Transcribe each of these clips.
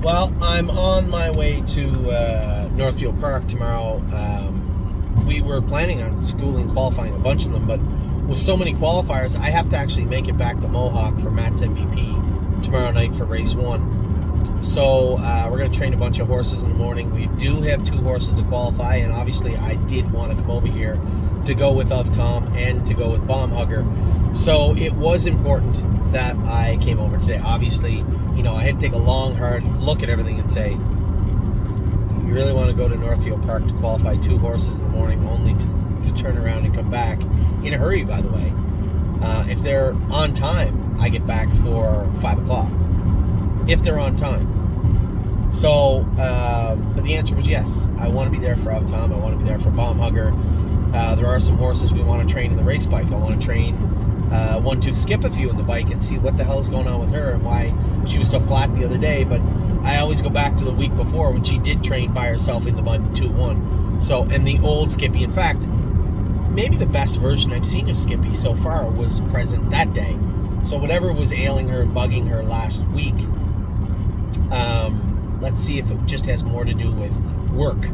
Well, I'm on my way to Northfield Park tomorrow. We were planning on schooling qualifying a bunch of them, but with so many qualifiers, I have to actually make it back to Mohawk for Matt's MVP tomorrow night for race 1. So we're going to train a bunch of horses in the morning. We do have 2 horses to qualify, and obviously I did want to come over here to go with Of Tom and to go with Bomb Hugger. So it was important that I came over today. Obviously, I had to take a long, hard look at everything and say, you really want to go to Northfield Park to qualify 2 horses in the morning only to turn around and come back in a hurry, by the way. If they're on time, I get back for 5 o'clock. If they're on time. So, but the answer was yes. I want to be there for Of Tom. I want to be there for Bomb Hugger. There are some horses we want to train in the race bike. I want to train 1-2 Skip a Few in the bike and see what the hell's going on with her and why she was so flat the other day. But I always go back to the week before when she did train by herself in the mud in 2-1. So, and the old Skippy, in fact, maybe the best version I've seen of Skippy so far was present that day. So whatever was ailing her and bugging her last week, let's see if it just has more to do with work,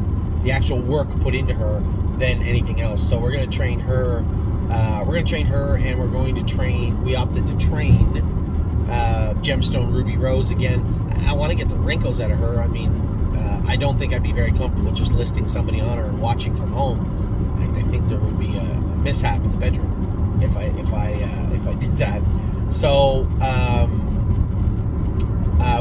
the actual work put into her than anything else. So we're going to train her. And we're going to train. We opted to train Gemstone Ruby Rose again. I want to get the wrinkles out of her. I mean, I don't think I'd be very comfortable just listing somebody on her and watching from home. I think there would be a mishap in the bedroom if I did that. So I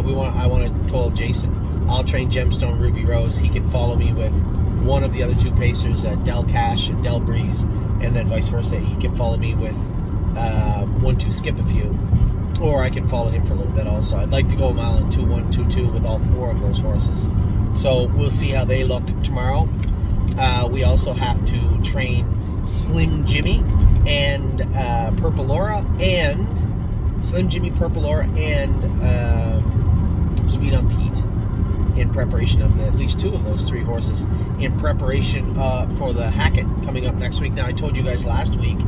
want to tell Jason I'll train Gemstone Ruby Rose. He can follow me with one of the other 2 pacers, Del Cash and Del Breeze, and then vice versa. He can follow me with 1-2 Skip a Few, or I can follow him for a little bit also. I'd like to go a mile in 2-1, 2-2 with all 4 of those horses. So we'll see how they look tomorrow. We also have to train Slim Jimmy and Purple Aura, and Slim Jimmy, Purple Aura, and Sweet on Pete in preparation of at least 2 of those 3 horses in preparation for the Hackett coming up next week. Now, I told you guys last week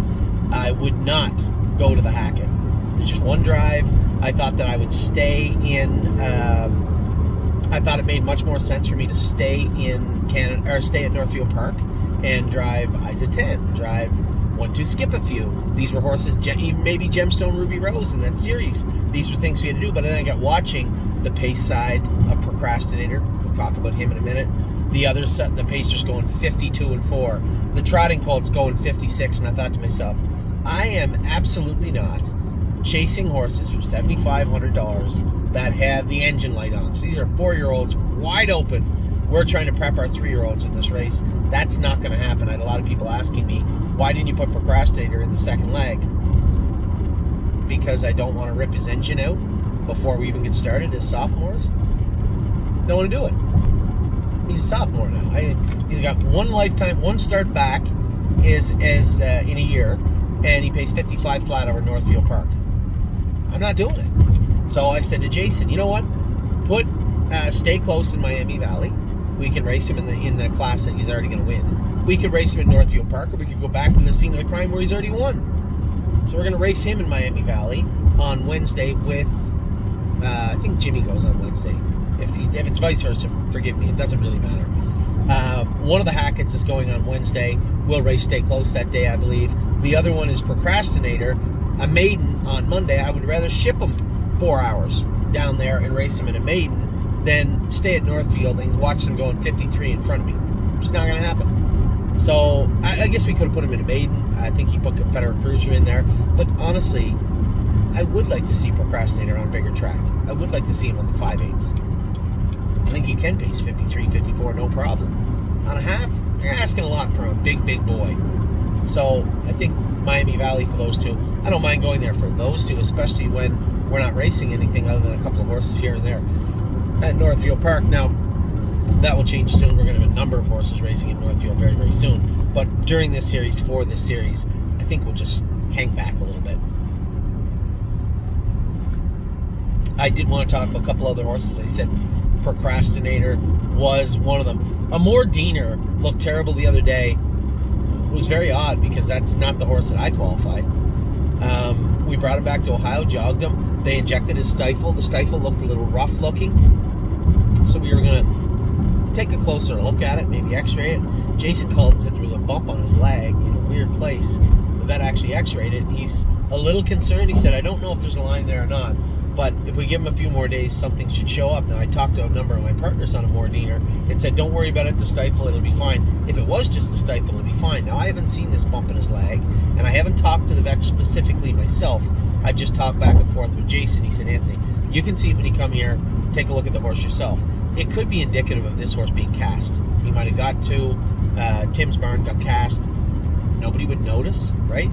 I would not go to the Hackett. It was just 1 drive. I thought that I would stay in. I thought it made much more sense for me to stay in Canada, or stay at Northfield Park and drive Isa 10, drive 1-2 Skip a Few. These were horses, maybe Gemstone Ruby Rose in that series. These were things we had to do, but then I got watching the pace side of Procrastinator. We'll talk about him in a minute. The other side, the Pacers going 52-4. The Trotting Colts going 56, and I thought to myself, I am absolutely not chasing horses for $7,500 that have the engine light on. So these are 4-year-olds wide open. We're trying to prep our 3-year-olds in this race. That's not going to happen. I had a lot of people asking me, why didn't you put Procrastinator in the second leg? Because I don't want to rip his engine out before we even get started as sophomores. Don't want to do it. He's a sophomore now. He's got 1 lifetime, 1 start back is in a year, and he pays 55 flat over Northfield Park. I'm not doing it. So I said to Jason, you know what? Stay close in Miami Valley. We can race him in the class that he's already going to win. We could race him at Northfield Park, or we could go back to the scene of the crime where he's already won. So we're going to race him in Miami Valley on Wednesday with, I think Jimmy goes on Wednesday. If it's vice versa, forgive me, it doesn't really matter. One of the Hacketts is going on Wednesday. We'll race Stay Close that day, I believe. The other one is Procrastinator, a maiden on Monday. I would rather ship him 4 hours down there and race him in a maiden than stay at Northfield and watch them going 53 in front of me. It's not going to happen. So I guess we could have put him in a maiden. I think he put Confederate Cruiser in there. But honestly, I would like to see Procrastinator on a bigger track. I would like to see him on the 5/8. I think he can pace 53, 54, no problem. On a half, you're asking a lot from a big, big boy. So I think Miami Valley for those 2. I don't mind going there for those 2, especially when we're not racing anything other than a couple of horses here and there at Northfield Park. Now, that will change soon. We're going to have a number of horses racing at Northfield very, very soon. But during this series, for this series, I think we'll just hang back a little bit. I did want to talk about a couple other horses. I said Procrastinator was one of them. Amor Diener looked terrible the other day. It was very odd because that's not the horse that I qualified. We brought him back to Ohio, jogged him. They injected his stifle. The stifle looked a little rough looking. So we were going to take a closer look at it, maybe x-ray it. Jason called and said there was a bump on his leg in a weird place. The vet actually x-rayed it. He's a little concerned. He said, I don't know if there's a line there or not, but if we give him a few more days, something should show up. Now, I talked to a number of my partners on a Mordiner and said, don't worry about it, the stifle, it'll be fine. If it was just the stifle, it'll be fine. Now, I haven't seen this bump in his leg, and I haven't talked to the vet specifically myself. I've just talked back and forth with Jason. He said, Anthony, you can see it when you come here. Take a look at the horse yourself. It could be indicative of this horse being cast. He might have got to Tim's barn, got cast. Nobody would notice, right?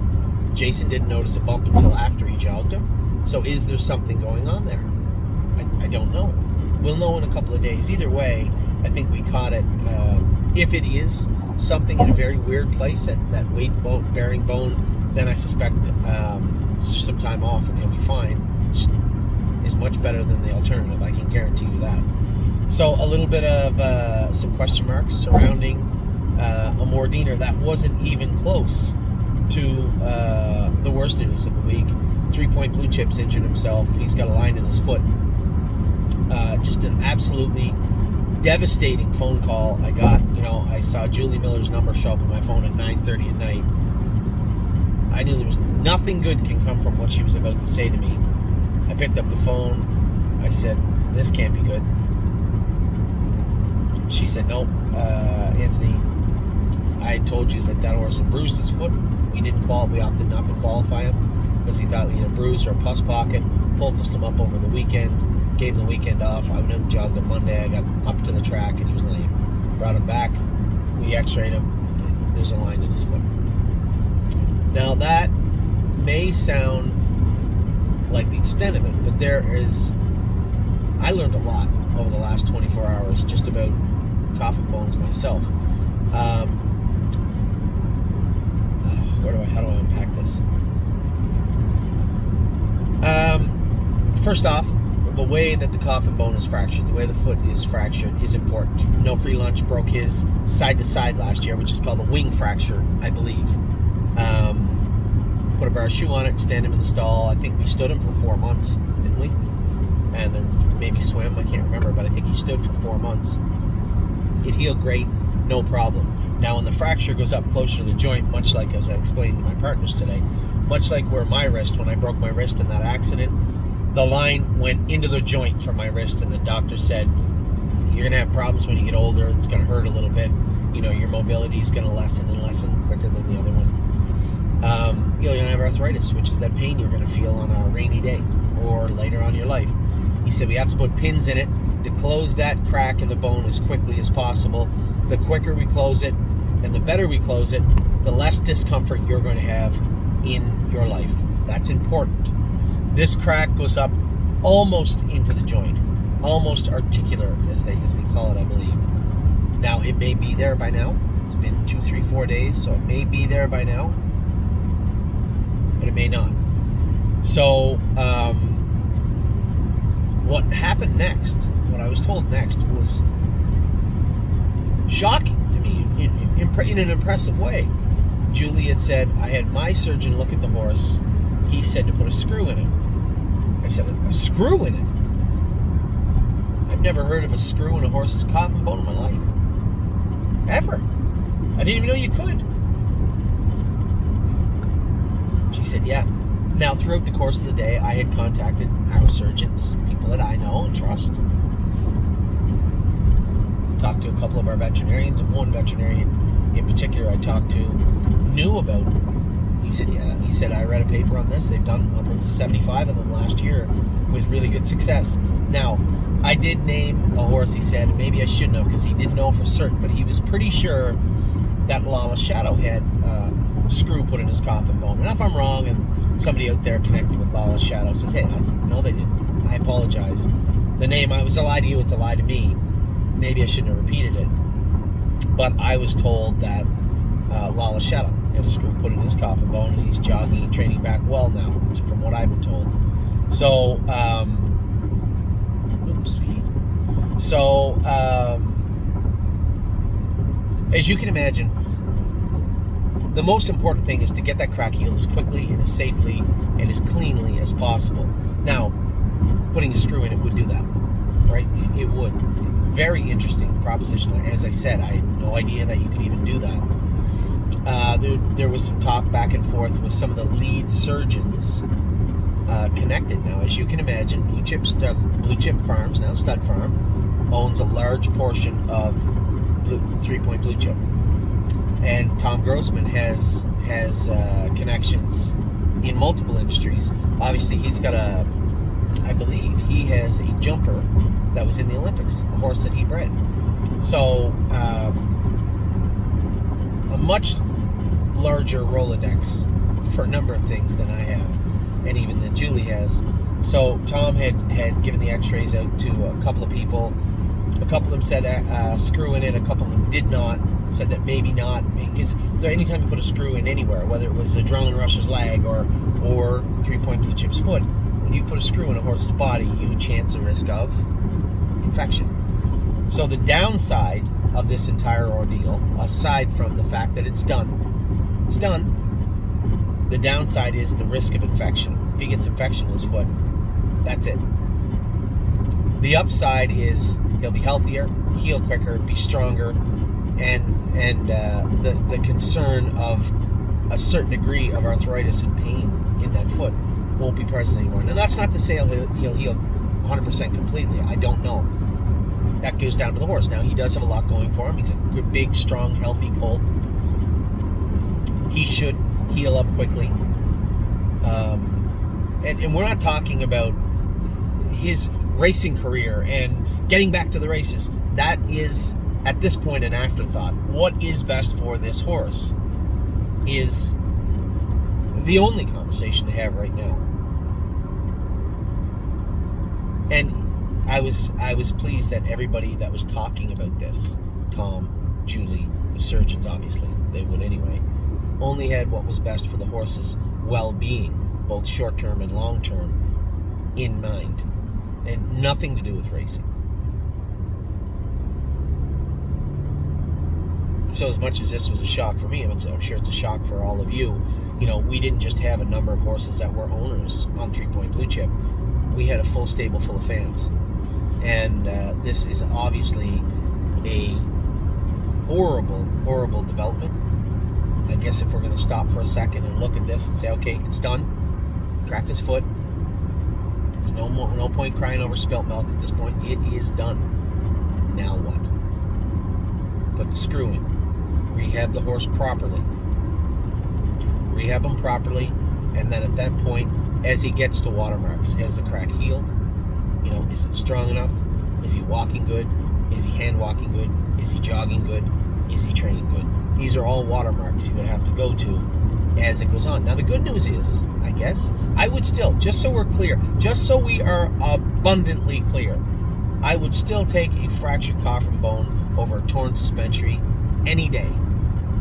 Jason didn't notice a bump until after he jogged him. So is there something going on there? I don't know. We'll know in a couple of days. Either way, I think we caught it. If it is something in a very weird place, that weight-bearing bone, then I suspect it's just some time off and he'll be fine. Which is much better than the alternative, I can guarantee you that. So a little bit of some question marks surrounding a Mordiner that wasn't even close to the worst news of the week. 3-Point Blue Chips injured himself. He's got a line in his foot. Just an absolutely devastating phone call I got. I saw Julie Miller's number show up on my phone at 9:30 at night. I knew there was nothing good can come from what she was about to say to me. I picked up the phone. I said, this can't be good. She said, nope, Anthony, I had told you that horse had bruised his foot. We opted not to qualify him because he thought he had a bruise or a pus pocket. Poulticed him up over the weekend, gave him the weekend off. I went out and jogged on Monday. I got up to the track and he was lame. Brought him back. We x-rayed him. And there's a line in his foot. Now that may sound like the extent of it, but I learned a lot over the last 24 hours just about coffin bones myself. How do I unpack this? First off, the way that the coffin bone is fractured, the way the foot is fractured is important. No Free Lunch broke his side to side last year, which is called a wing fracture, I believe. Put a bar shoe on it, stand him in the stall. I think we stood him for 4 months, didn't we? And then maybe swim, I can't remember, but I think he stood for 4 months. It healed great, no problem. Now, when the fracture goes up closer to the joint, much like, as I explained to my partners today, much like where my wrist, when I broke my wrist in that accident, the line went into the joint from my wrist, and the doctor said, you're going to have problems when you get older. It's going to hurt a little bit. Your mobility is going to lessen and lessen quicker than the other one. You're going to have arthritis, which is that pain you're going to feel on a rainy day or later on in your life. He said we have to put pins in it to close that crack in the bone as quickly as possible. The quicker we close it and the better we close it, the less discomfort you're going to have in your life. That's important. This crack goes up almost into the joint, almost articular, as they call it, I believe. Now, it may be there by now. It's been 2, 3, 4 days, so it may be there by now, but it may not. So, what happened next, what I was told next, was shocking to me in an impressive way. Julie had said, I had my surgeon look at the horse. He said to put a screw in it. I said, a screw in it? I've never heard of a screw in a horse's coffin bone in my life. Ever. I didn't even know you could. She said, yeah. Now, throughout the course of the day, I had contacted our surgeons, people that I know and trust. Talked to a couple of our veterinarians, and one veterinarian in particular I talked to knew about. He said, yeah. He said, I read a paper on this. They've done upwards of 75 of them last year with really good success. Now, I did name a horse, he said, maybe I shouldn't have because he didn't know for certain, but he was pretty sure that Lawless Shadow had a screw put in his coffin bone. And if I'm wrong and somebody out there connected with Lawless Shadow says, hey, no, they didn't. I apologize. The name, it was a lie to you, it's a lie to me. Maybe I shouldn't have repeated it. But I was told that Lawless Shadow had a screw put in his coffin bone, and he's jogging and training back well now, from what I've been told. So, as you can imagine, the most important thing is to get that crack healed as quickly and as safely and as cleanly as possible. Now, putting a screw in it would do that. right? It would. Very interesting proposition. As I said, I had no idea that you could even do that. There was some talk back and forth with some of the lead surgeons connected. Now, as you can imagine, Blue Chip Farms, now Stud Farm, owns a large portion of 3 Point Blue Chip. And Tom Grossman has connections in multiple industries. Obviously, he's got I believe he has a jumper that was in the Olympics, a horse that he bred. So, a much larger Rolodex for a number of things than I have, and even than Julie has. So Tom had given the x-rays out to a couple of people. A couple of them said screw in it, a couple of them did not, said that maybe not, because anytime you put a screw in anywhere, whether it was Adrenaline Rush's leg or 3 Point Blue Chip's foot, when you put a screw in a horse's body, you chance the risk of infection. So the downside of this entire ordeal, aside from the fact that it's done, the downside is the risk of infection. If he gets infection in his foot, that's it. The upside is he'll be healthier, heal quicker, be stronger, and the concern of a certain degree of arthritis and pain in that foot won't be present anymore. And that's not to say he'll heal 100% completely. I don't know. That goes down to the horse. Now, he does have a lot going for him. He's a good, big, strong, healthy colt. He should heal up quickly. And we're not talking about his racing career and getting back to the races. That is, at this point, an afterthought. What is best for this horse is the only conversation to have right now. And I was pleased that everybody that was talking about this, Tom, Julie, the surgeons, obviously, they would anyway, only had what was best for the horse's well-being, both short-term and long-term, in mind, and nothing to do with racing. So as much as this was a shock for me, I'm sure it's a shock for all of you. You know, we didn't just have a number of horses that were owners on 3 Point Blue Chip. We had a full stable full of fans. And this is obviously a horrible, horrible development. I guess if we're going to stop for a second and look at this and say, okay, it's done. Cracked his foot. There's no point crying over spilt milk at this point. It is done. Now what? Put the screw in. Rehab the horse properly. Rehab him properly. And then at that point, as he gets to watermarks, has the crack healed? You know, is it strong enough? Is he walking good? Is he hand walking good? Is he jogging good? Is he training good? These are all watermarks you would have to go to as it goes on. Now, the good news is, I guess, I would still, just so we're clear, just so we are abundantly clear, I would still take a fractured coffin bone over a torn suspensory any day.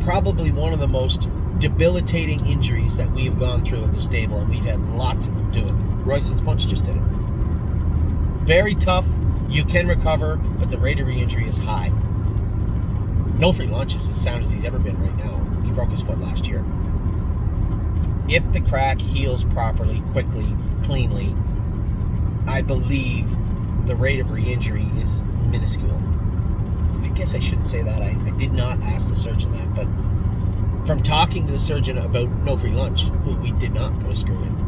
Probably one of the most debilitating injuries that we've gone through at the stable, and we've had lots of them do it. Royston's Punch just did it. Very tough. You can recover, but the rate of re-injury is high. No Free Lunch is as sound as he's ever been right now. He broke his foot last year. If the crack heals properly, quickly, cleanly, I believe the rate of re-injury is minuscule. I guess I shouldn't say that. I did not ask the surgeon that, but from talking to the surgeon about No Free Lunch, who we did not put a screw in,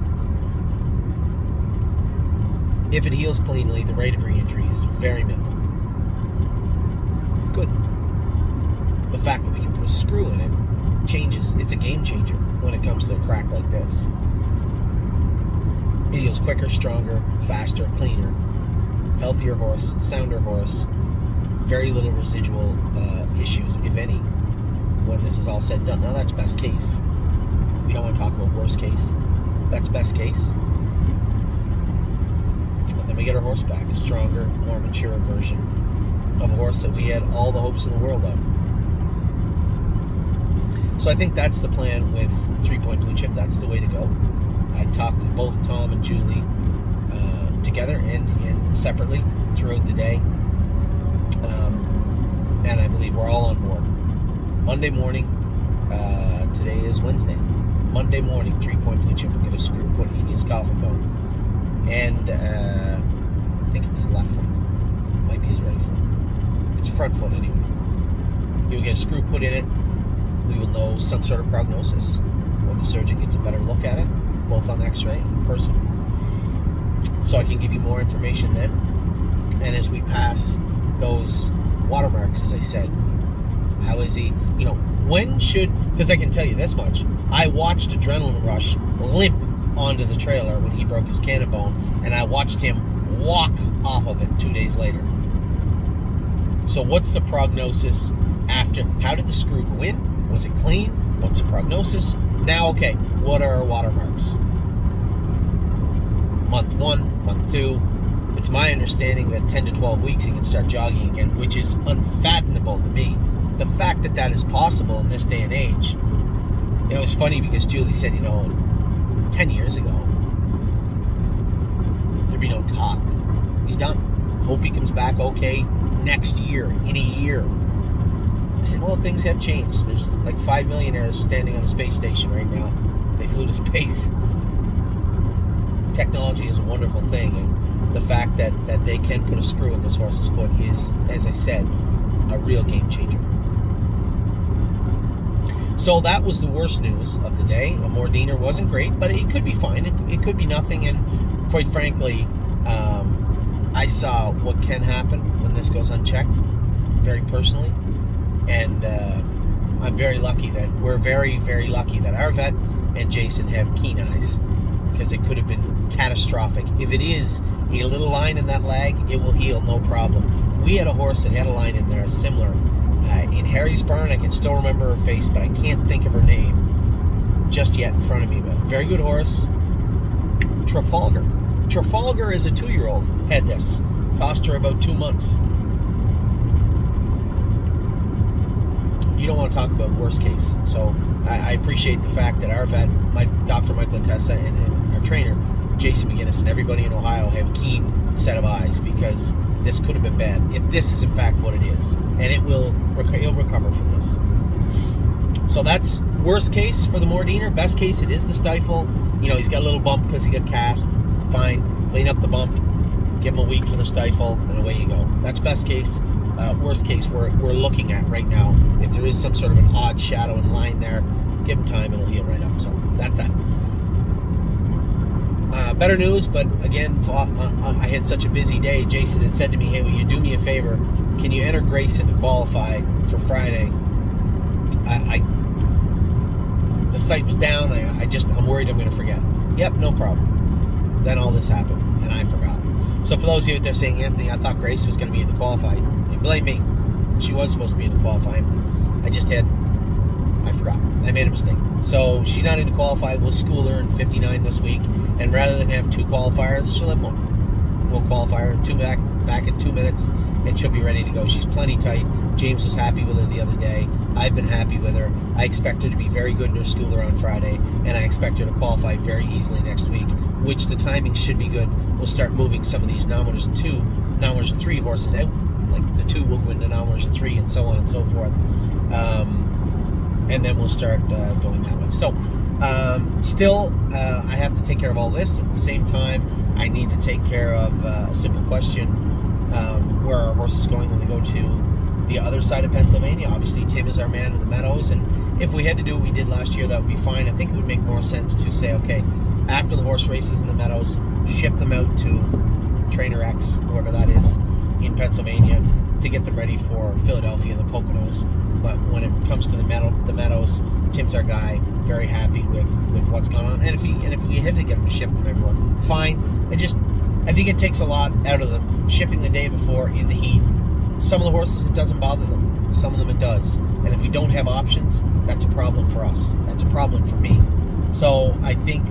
if it heals cleanly, the rate of re-injury is very minimal. Good. The fact that we can put a screw in it changes. It's a game changer when it comes to a crack like this. It heals quicker, stronger, faster, cleaner, healthier horse, sounder horse, very little residual issues, if any, when this is all said and done. Now, that's best case. We don't want to talk about worst case. That's best case. And then we get our horse back, a stronger, more mature version of a horse that we had all the hopes in the world of. So I think that's the plan with 3 Point Blue Chip. That's the way to go. I talked to both Tom and Julie together and separately throughout the day. And I believe we're all on board. Monday morning, today is Wednesday. Monday morning, 3 Point Blue Chip will get a screw put in his coffin bone. And I think it's his left one. he's ready for it. It's a front foot anyway. He will get a screw put in it. We will know some sort of prognosis when the surgeon gets a better look at it, both on x-ray and in person. So I can give you more information then. And as we pass those watermarks, as I said, how is he, when should, because I can tell you this much, I watched Adrenaline Rush limp onto the trailer when he broke his cannon bone, and I watched him walk off of it 2 days later. So what's the prognosis after? How did the screw go in? Was it clean? What's the prognosis? Now, okay, what are our watermarks? Month 1, month 2. It's my understanding that 10 to 12 weeks he can start jogging again, which is unfathomable to me. The fact that that is possible in this day and age. It was funny because Julie said, 10 years ago, there'd be no talk. He's done. Hope he comes back okay next year, in a year. I said, well, things have changed. There's like 5 millionaires standing on a space station right now. They flew to space. Technology is a wonderful thing, and the fact that they can put a screw in this horse's foot is, as I said, a real game changer. So that was the worst news of the day. A Mordiner wasn't great, but it could be fine. It could be nothing, and quite frankly, I saw what can happen when this goes unchecked, very personally, and I'm very lucky that we're very, very lucky that our vet and Jason have keen eyes, because it could have been catastrophic. If it is a little line in that leg, it will heal, no problem. We had a horse that had a line in there similar in Harry's barn. I can still remember her face, but I can't think of her name just yet in front of me. But very good horse. Trafalgar is a 2-year-old. Had this. Cost her about 2 months. You don't want to talk about worst case. So I appreciate the fact that our vet, Dr. Mike Latessa, and our trainer, Jason McGinnis, and everybody in Ohio have a keen set of eyes, because this could have been bad if this is in fact what it is, and he'll recover from this. So that's worst case for the Mordiner. Best case, it is the stifle. He's got a little bump because he got cast. Fine, clean up the bump, give him a week for the stifle, and away you go. That's best case. Worst case we're looking at right now. If there is some sort of an odd shadow and line there, give him time, it'll heal right up. So that's that. Better news, but again, I had such a busy day. Jason had said to me, hey, will you do me a favor? Can you enter Grayson to qualify for Friday? The site was down. I'm worried I'm going to forget. Yep, no problem. Then all this happened, and I forgot. So for those of you out there saying, Anthony, I thought Grace was going to be in the qualifying, you blame me. She was supposed to be in the qualifying. I forgot. I made a mistake. So she's not in to qualify. We'll school her in 59 this week, and rather than have 2 qualifiers, she'll have 1. We'll qualify her back in 2 minutes, and she'll be ready to go. She's plenty tight. James was happy with her the other day. I've been happy with her. I expect her to be very good in her schooler on Friday, and I expect her to qualify very easily next week, which the timing should be good. We'll start moving some of these Nominators 2, Nominators 3 horses out. Like the 2 will go into Nominators 3, and so on and so forth. And then we'll start going that way. So, still, I have to take care of all this. At the same time, I need to take care of a simple question, where our horse is going when they go to the other side of Pennsylvania. Obviously, Tim is our man in the Meadows, and if we had to do what we did last year, that would be fine. I think it would make more sense to say, okay, after the horse races in the Meadows, ship them out to Trainer X, whoever that is, in Pennsylvania, to get them ready for Philadelphia and the Poconos. But when it comes to the Meadows, Tim's our guy. Very happy with what's going on. And if we had to get them to ship them everywhere, fine. I think it takes a lot out of them shipping the day before in the heat. Some of the horses, it doesn't bother them. Some of them it does. And if we don't have options, that's a problem for us. That's a problem for me. So I think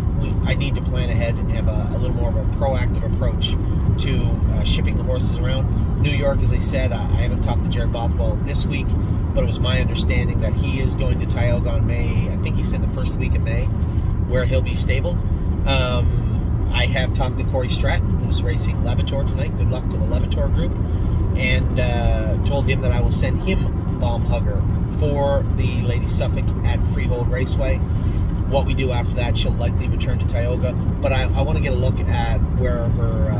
I need to plan ahead and have a little more of a proactive approach to shipping the horses around. New York, as I said, I haven't talked to Jared Bothwell this week, but it was my understanding that he is going to Tioga on May, I think he said the first week of May, where he'll be stabled. I have talked to Corey Stratton, who's racing Levitor tonight. Good luck to the Levitor group. And told him that I will send him Bomb Hugger for the Lady Suffolk at Freehold Raceway. What we do after that, she'll likely return to Tioga. But I want to get a look at where her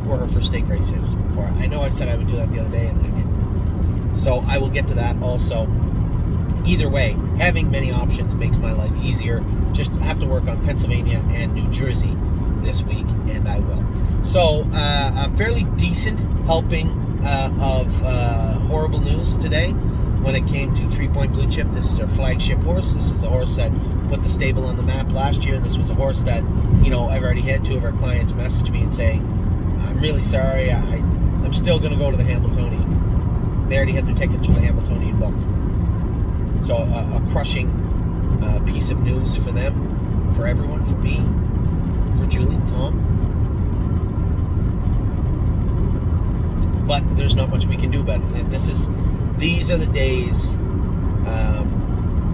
where her first stake race is. Before I know I said I would do that the other day, and I didn't. So I will get to that also. Either way, having many options makes my life easier. Just have to work on Pennsylvania and New Jersey this week, and I will. So a fairly decent helping of horrible news today when it came to 3 Point Blue Chip. This is our flagship horse. This is a horse that put the stable on the map last year. This was a horse that, I've already had 2 of our clients message me and say, I'm really sorry, I'm still going to go to the Hambletonian. They already had their tickets for the Hambletonian booked. So a crushing piece of news for them, for everyone, for me, for Julie, Tom. But there's not much we can do about it. These are the days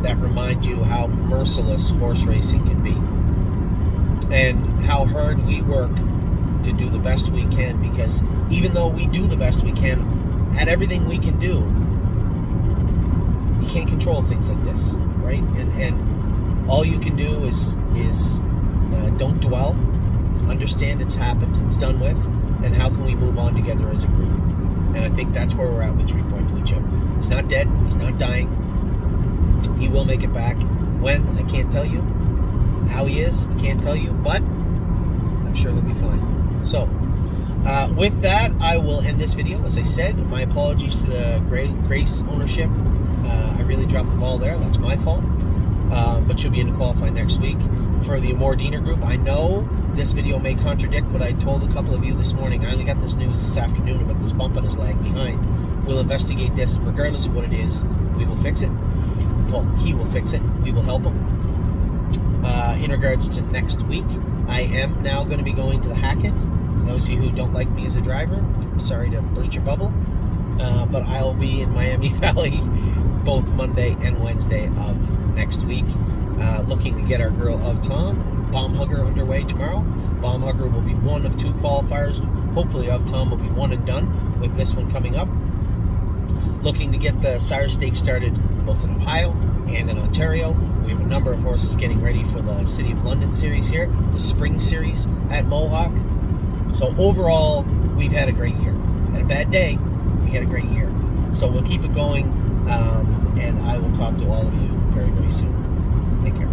that remind you how merciless horse racing can be, and how hard we work to do the best we can. Because even though we do the best we can at everything we can do, you can't control things like this, right? And all you can do is don't dwell, understand it's happened, it's done with, and how can we move on together as a group? And I think that's where we're at with 3 Point Blue Chip. He's not dead, he's not dying. He will make it back. When, I can't tell you. How he is, I can't tell you, but I'm sure he'll be fine. So, with that, I will end this video. As I said, my apologies to the Grace ownership. I really dropped the ball there. That's my fault. But she'll be in to qualify next week. For the Amor Diener group, I know this video may contradict what I told a couple of you this morning. I only got this news this afternoon about this bump on his leg behind. We'll investigate this. Regardless of what it is, we will fix it. Well, he will fix it. We will help him. In regards to next week, I am now going to be going to the Hackett. For those of you who don't like me as a driver, I'm sorry to burst your bubble. But I'll be in Miami Valley both Monday and Wednesday of next week, looking to get our Girl of Tom and Bomb Hugger underway tomorrow. Bomb Hugger will be one of 2 qualifiers. Hopefully Of Tom will be one and done with this one coming up. Looking to get the Sire Stakes started both in Ohio and in Ontario. We have a number of horses getting ready for the City of London series here, the Spring series at Mohawk. So overall, we've had a great year. Had a bad day, we had a great year. So we'll keep it going, and I will talk to all of you very, very soon. Take care.